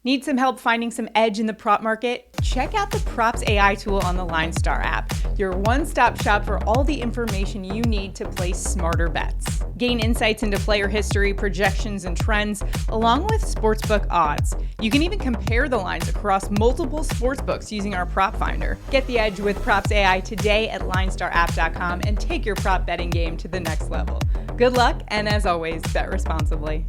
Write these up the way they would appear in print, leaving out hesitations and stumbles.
Need some help finding some edge in the prop market? Check out the PropsAI tool on the LineStar app, your one-stop shop for all the information you need to place smarter bets. Gain insights into player history, projections, and trends, along with sportsbook odds. You can even compare the lines across multiple sportsbooks using our prop finder. Get the edge with PropsAI today at LineStarApp.com and take your prop betting game to the next level. Good luck, and as always, bet responsibly.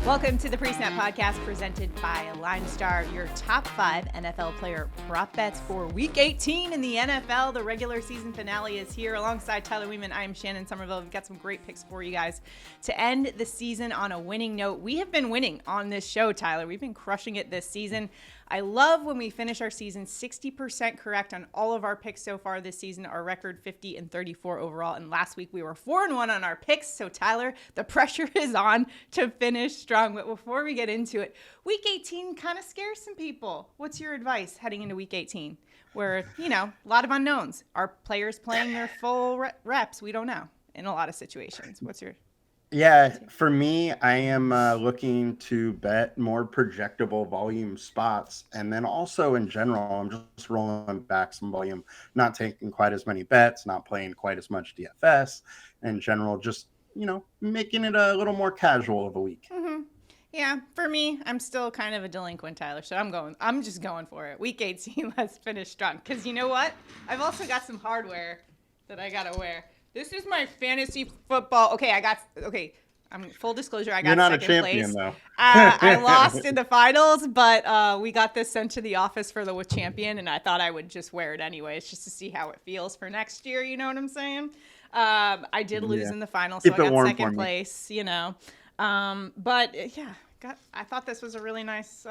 Welcome to the Pre-Snap Podcast presented by LineStar, your top 5 NFL player prop bets for Week 18 in the NFL. The regular season finale is here. Alongside Tyler Wiemann, I am Shannon Sommerville. We've got some great picks for you guys to end the season on a winning note. We have been winning on this show, Tyler. We've been crushing it this season. I love when we finish our season 60% correct on all of our picks so far this season. Our record 50-34 overall. And last week we were 4-1 on our picks. So Tyler, the pressure is on to finish strong. But before we get into it, Week 18 kind of scares some people. What's your advice heading into Week 18? Where, a lot of unknowns. Are players playing their full reps? We don't know in a lot of situations. What's your... Yeah, for me, I am looking to bet more projectable volume spots. And then also in general, I'm just rolling back some volume, not taking quite as many bets, not playing quite as much DFS. In general, just, making it a little more casual of a week. Mm-hmm. Yeah, for me, I'm still kind of a delinquent, Tyler, so I'm just going for it. Week 18, let's finish strong. Because you know what? I've also got some hardware that I got to wear. This is my fantasy football. I'm full disclosure. I got You're not second a champion, place. though. I lost in the finals, but we got this sent to the office for the champion, and I thought I would just wear it anyways, just to see how it feels for next year. You know what I'm saying? I did lose in the finals, so I got second place. But yeah, I thought this was a really nice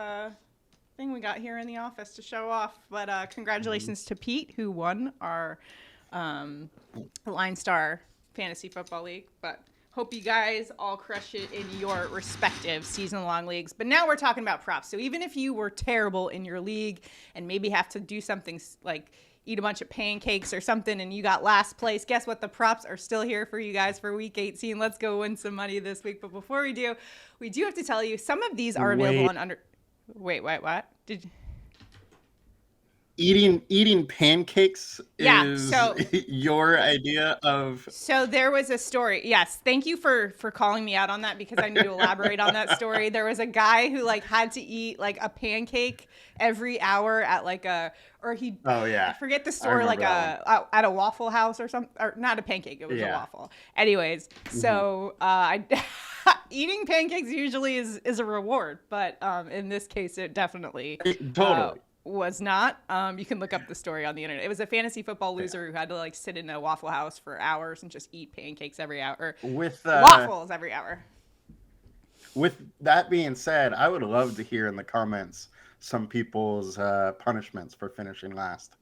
thing we got here in the office to show off. But congratulations to Pete, who won our LineStar Fantasy Football League. But hope you guys all crush it in your respective season-long leagues. But now we're talking about props. So even if you were terrible in your league and maybe have to do something like eat a bunch of pancakes or something and you got last place, guess what? The props are still here for you guys for Week 18. Let's go win some money this week. But before we do have to tell you some of these are available on under... Wait, what? Did you... Eating pancakes is your idea of... So there was a story. Yes. Thank you for calling me out on that because I need to elaborate on that story. There was a guy who had to eat a pancake every hour at I forget the store, at a Waffle House or something, or not a pancake. It was a waffle. Anyways, so eating pancakes usually is a reward, but in this case, it definitely was not. You can look up the story on the internet. It was a fantasy football loser who had to sit in a Waffle House for hours and just eat pancakes every hour, with waffles every hour. With that being said, I would love to hear in the comments some people's punishments for finishing last.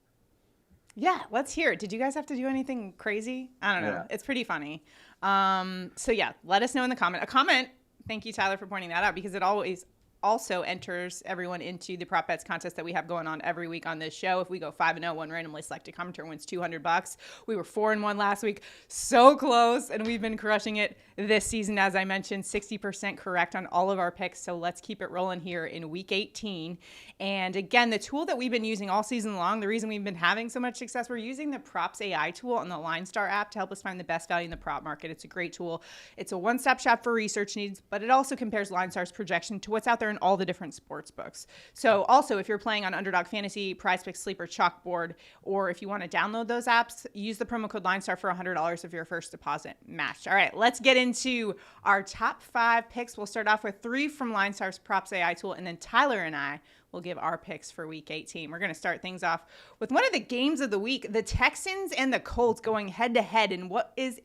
Yeah, let's hear it. Did you guys have to do anything crazy? I don't know. Yeah. It's pretty funny. So yeah, let us know in the comment. Thank you, Tyler, for pointing that out because it always also enters everyone into the prop bets contest that we have going on every week on this show. If we go 5-0, one randomly selected commenter wins $200. We were 4-1 last week. So close. And we've been crushing it this season. As I mentioned, 60% correct on all of our picks. So let's keep it rolling here in Week 18. And again, the tool that we've been using all season long, the reason we've been having so much success, we're using the PropsAI tool on the LineStar app to help us find the best value in the prop market. It's a great tool. It's a one-stop shop for research needs, but it also compares LineStar's projection to what's out there in all the different sports books. So also, if you're playing on Underdog Fantasy, PrizePicks, Sleeper, Chalkboard, or if you want to download those apps, use the promo code LineStar for $100 of your first deposit matched. All right, let's get into our top 5 picks. We'll start off with 3 from LineStar's PropsAI tool, and then Tyler and I will give our picks for Week 18. We're going to start things off with one of the games of the week, the Texans and the Colts going head-to-head in what is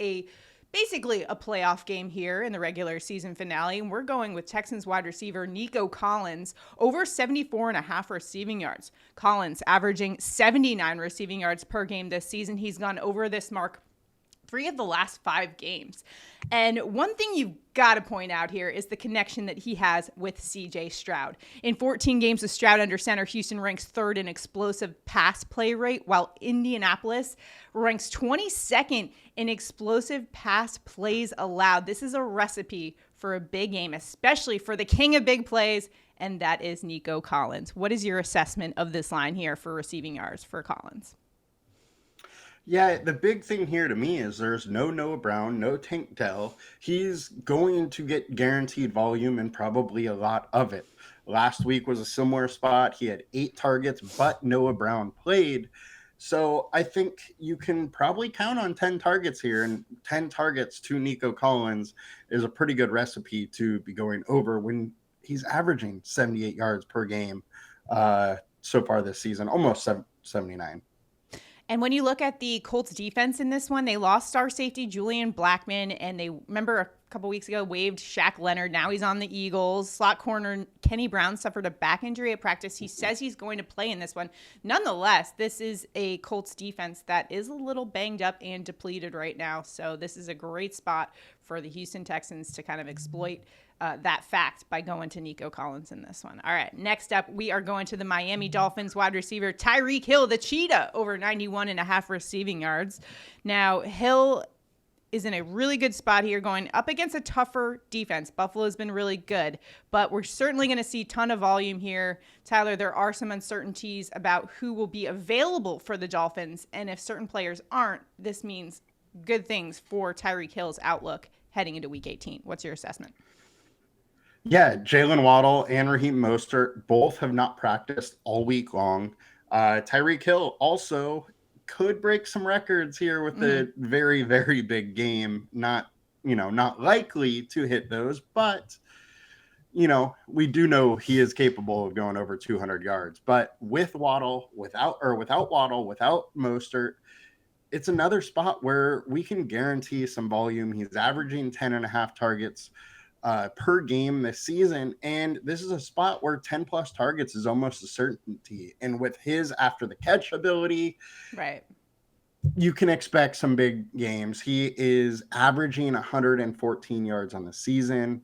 basically a playoff game here in the regular season finale. And we're going with Texans wide receiver Nico Collins over 74.5 receiving yards. Collins averaging 79 receiving yards per game this season. He's gone over this mark 3 of the last 5 games. And one thing you've got to point out here is the connection that he has with CJ Stroud. In 14 games with Stroud under center, Houston ranks 3rd in explosive pass play rate, while Indianapolis ranks 22nd in explosive pass plays allowed. This is a recipe for a big game, especially for the king of big plays, and that is Nico Collins. What is your assessment of this line here for receiving yards for Collins? Yeah, the big thing here to me is there's no Noah Brown, no Tank Dell. He's going to get guaranteed volume and probably a lot of it. Last week was a similar spot. He had 8 targets, but Noah Brown played. So I think you can probably count on 10 targets here, and 10 targets to Nico Collins is a pretty good recipe to be going over when he's averaging 78 yards per game so far this season, almost 79. And when you look at the Colts defense in this one, they lost star safety Julian Blackmon, and they, remember a couple weeks ago, waived Shaq Leonard. Now he's on the Eagles. Slot corner Kenny Brown suffered a back injury at practice. He says he's going to play in this one. Nonetheless, this is a Colts defense that is a little banged up and depleted right now. So this is a great spot for the Houston Texans to kind of exploit that fact by going to Nico Collins in this one. All right, next up, we are going to the Miami Dolphins wide receiver Tyreek Hill, the cheetah, over 91.5 receiving yards. Now, Hill is in a really good spot here going up against a tougher defense. Buffalo's been really good, but we're certainly going to see a ton of volume here. Tyler, there are some uncertainties about who will be available for the Dolphins, and if certain players aren't, this means good things for Tyreek Hill's outlook heading into Week 18. What's your assessment? Yeah, Jalen Waddle and Raheem Mostert both have not practiced all week long. Tyreek Hill also could break some records here with a very, very big game. Not likely to hit those, but we do know he is capable of going over 200 yards. But with Waddle, without Waddle, without Mostert, it's another spot where we can guarantee some volume. He's averaging 10.5 targets per game this season, and this is a spot where 10 plus targets is almost a certainty. And with his after the catch ability, right, you can expect some big games. He is averaging 114 yards on the season.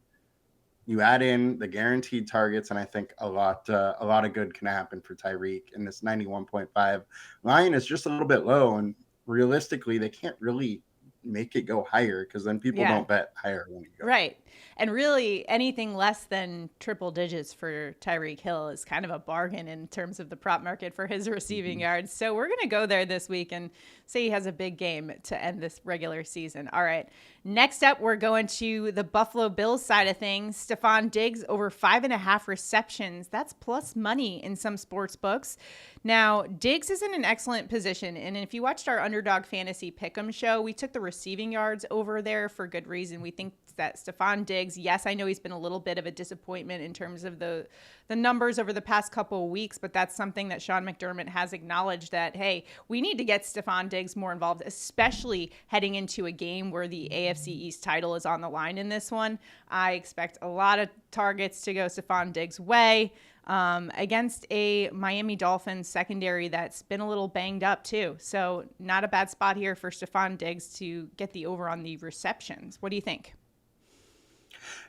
You add in the guaranteed targets, and I think a lot of good can happen for Tyreek. And this 91.5 line is just a little bit low, and realistically, they can't really make it go higher because then people don't bet higher when you go. Right. And really anything less than triple digits for Tyreek Hill is kind of a bargain in terms of the prop market for his receiving yards. So we're going to go there this week and say he has a big game to end this regular season. All right. Next up, we're going to the Buffalo Bills side of things. Stefan Diggs over 5.5 receptions. That's plus money in some sports books. Now, Diggs is in an excellent position. And if you watched our Underdog Fantasy Pick'em show, we took the receiving yards over there for good reason. We think that Stefan Diggs, yes, I know he's been a little bit of a disappointment in terms of the numbers over the past couple of weeks, but that's something that Sean McDermott has acknowledged that, hey, we need to get Stefan Diggs more involved, especially heading into a game where the AFC East title is on the line in this one. I expect a lot of targets to go Stefan Diggs' way against a Miami Dolphins secondary that's been a little banged up too. So not a bad spot here for Stefan Diggs to get the over on the receptions. What do you think?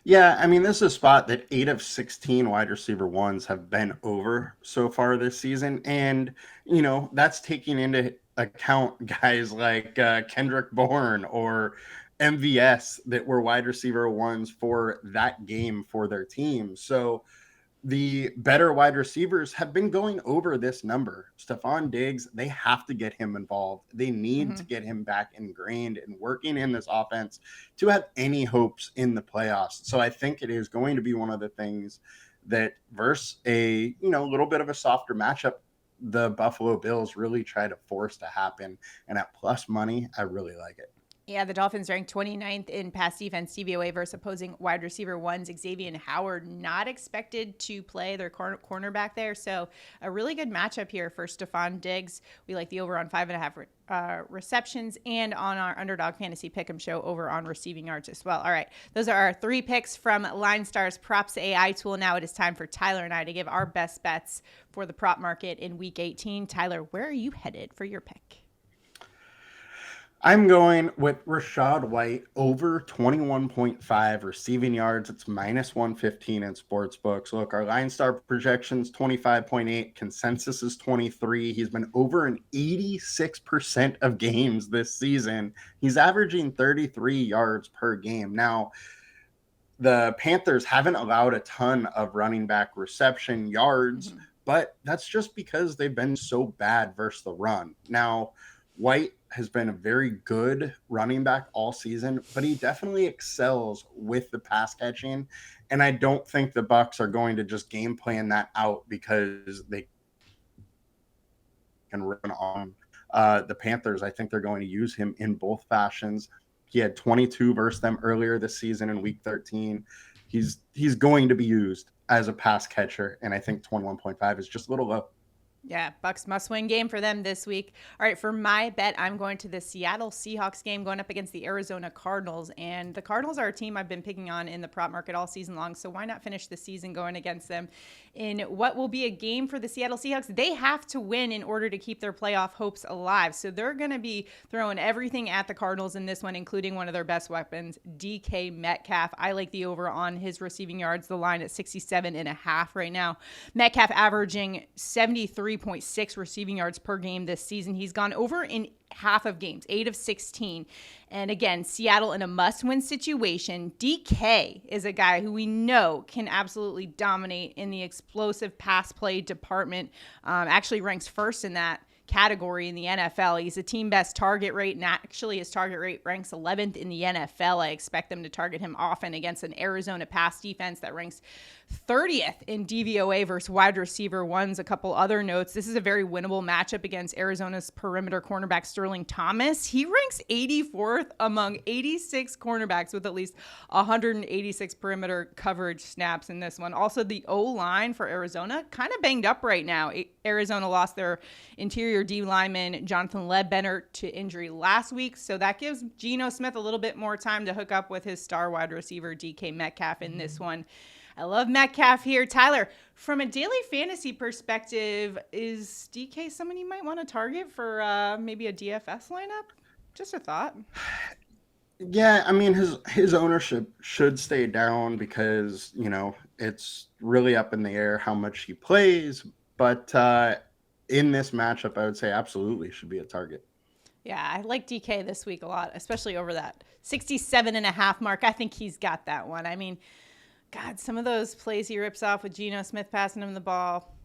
Yeah, I mean, this is a spot that 8 of 16 wide receiver ones have been over so far this season. And, that's taking into account guys like Kendrick Bourne or MVS that were wide receiver ones for that game for their team. So the better wide receivers have been going over this number. Stefan Diggs, they have to get him involved. They need to get him back ingrained and working in this offense to have any hopes in the playoffs. So I think it is going to be one of the things that versus a, little bit of a softer matchup, the Buffalo Bills really try to force to happen. And at plus money, I really like it. Yeah, the Dolphins ranked 29th in pass defense DVOA versus opposing wide receiver ones. Xavier Howard not expected to play their cornerback there. So a really good matchup here for Stefan Diggs. We like the over on 5.5 receptions and on our Underdog Fantasy Pick'em show over on receiving yards as well. All right, those are our 3 picks from LineStar's PropsAI tool. Now it is time for Tyler and I to give our best bets for the prop market in Week 18. Tyler, where are you headed for your pick? I'm going with Rachaad White over 21.5 receiving yards. It's minus 115 in sportsbooks. Look, our LineStar projections 25.8, consensus is 23. He's been over in 86% of games this season. He's averaging 33 yards per game. Now, the Panthers haven't allowed a ton of running back reception yards, but that's just because they've been so bad versus the run. Now, White has been a very good running back all season, but he definitely excels with the pass catching. And I don't think the Bucs are going to just game plan that out because they can run on the Panthers. I think they're going to use him in both fashions. He had 22 versus them earlier this season in week 13. He's going to be used as a pass catcher, and I think 21.5 is just a little low. Yeah, Bucks must-win game for them this week. All right, for my bet, I'm going to the Seattle Seahawks game going up against the Arizona Cardinals. And the Cardinals are a team I've been picking on in the prop market all season long, so why not finish the season going against them in what will be a game for the Seattle Seahawks? They have to win in order to keep their playoff hopes alive. So they're going to be throwing everything at the Cardinals in this one, including one of their best weapons, DK Metcalf. I like the over on his receiving yards, the line at 67.5 right now. Metcalf averaging 73.6 receiving yards per game this season. He's gone over in half of games, 8 of 16. And again, Seattle in a must-win situation. DK is a guy who we know can absolutely dominate in the explosive pass play department. Actually ranks first in that category in the NFL. He's a team best target rate, and actually his target rate ranks 11th in the NFL. I expect them to target him often against an Arizona pass defense that ranks 30th in DVOA versus wide receiver ones. A couple other notes. This is a very winnable matchup against Arizona's perimeter cornerback Sterling Thomas. He ranks 84th among 86 cornerbacks with at least 186 perimeter coverage snaps in this one. Also, the O-line for Arizona kind of banged up right now. Arizona lost their interior D lineman Jonathan Ledbetter to injury last week, so that gives Geno Smith a little bit more time to hook up with his star wide receiver DK Metcalf in this one. I love Metcalf here. Tyler, from a daily fantasy perspective, is DK someone you might want to target for maybe a DFS lineup? Just a thought. Yeah, I mean, his ownership should stay down because, it's really up in the air how much he plays. But in this matchup, I would say absolutely should be a target. Yeah, I like DK this week a lot, especially over that 67.5 mark. I think he's got that one. I mean, God, some of those plays he rips off with Geno Smith passing him the ball,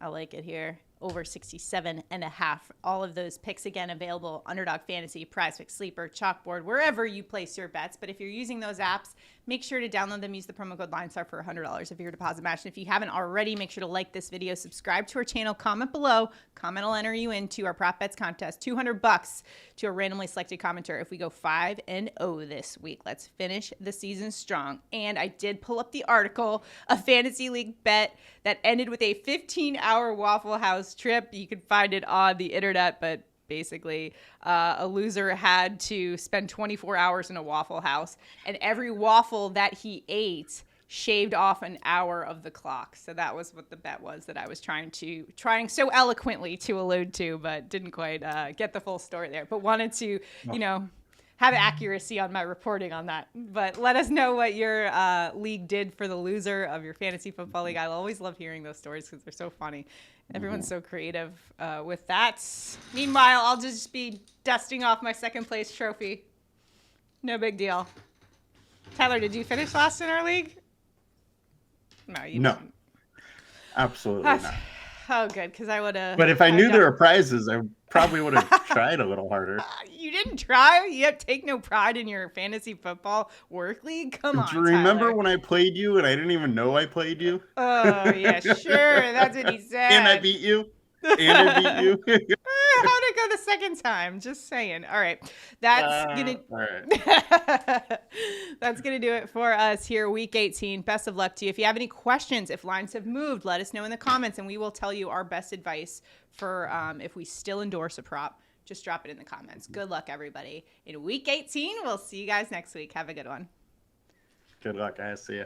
I like it here. Over 67.5. All of those picks, again, available. Underdog Fantasy, PrizePicks, Sleeper, Chalkboard, wherever you place your bets. But if you're using those apps, make sure to download them. Use the promo code LineStar for $100 of your deposit match. And if you haven't already, make sure to like this video, subscribe to our channel, comment below. Comment will enter you into our prop bets contest. $200 to a randomly selected commenter if we go 5-0 this week. Let's finish the season strong. And I did pull up the article, a fantasy league bet that ended with a 15-hour Waffle House trip. You can find it on the internet, but basically a loser had to spend 24 hours in a Waffle House, and every waffle that he ate shaved off an hour of the clock. So that was what the bet was that I was trying so eloquently to allude to, but didn't quite get the full story there. But wanted to, have accuracy on my reporting on that. But let us know what your league did for the loser of your fantasy football league. I always love hearing those stories because they're so funny. Everyone's so creative with that. Meanwhile, I'll just be dusting off my second place trophy. No big deal. Tyler, did you finish last in our league? No, you didn't. Absolutely not. Oh, good, because I would have. But if I knew there were prizes, I probably would have tried a little harder. You didn't try? You take no pride in your fantasy football work league? Come on, Do you remember Tyler. when I played you and I didn't even know I played you? Oh, yeah, sure. That's what he said. And I beat you. How'd it go the second time? Just saying. All right. That's gonna do it for us here, week 18. Best of luck to you. If you have any questions, if lines have moved, let us know in the comments, and we will tell you our best advice for if we still endorse a prop. Just drop it in the comments. Good luck, everybody. In week 18, we'll see you guys next week. Have a good one. Good luck, guys. See ya.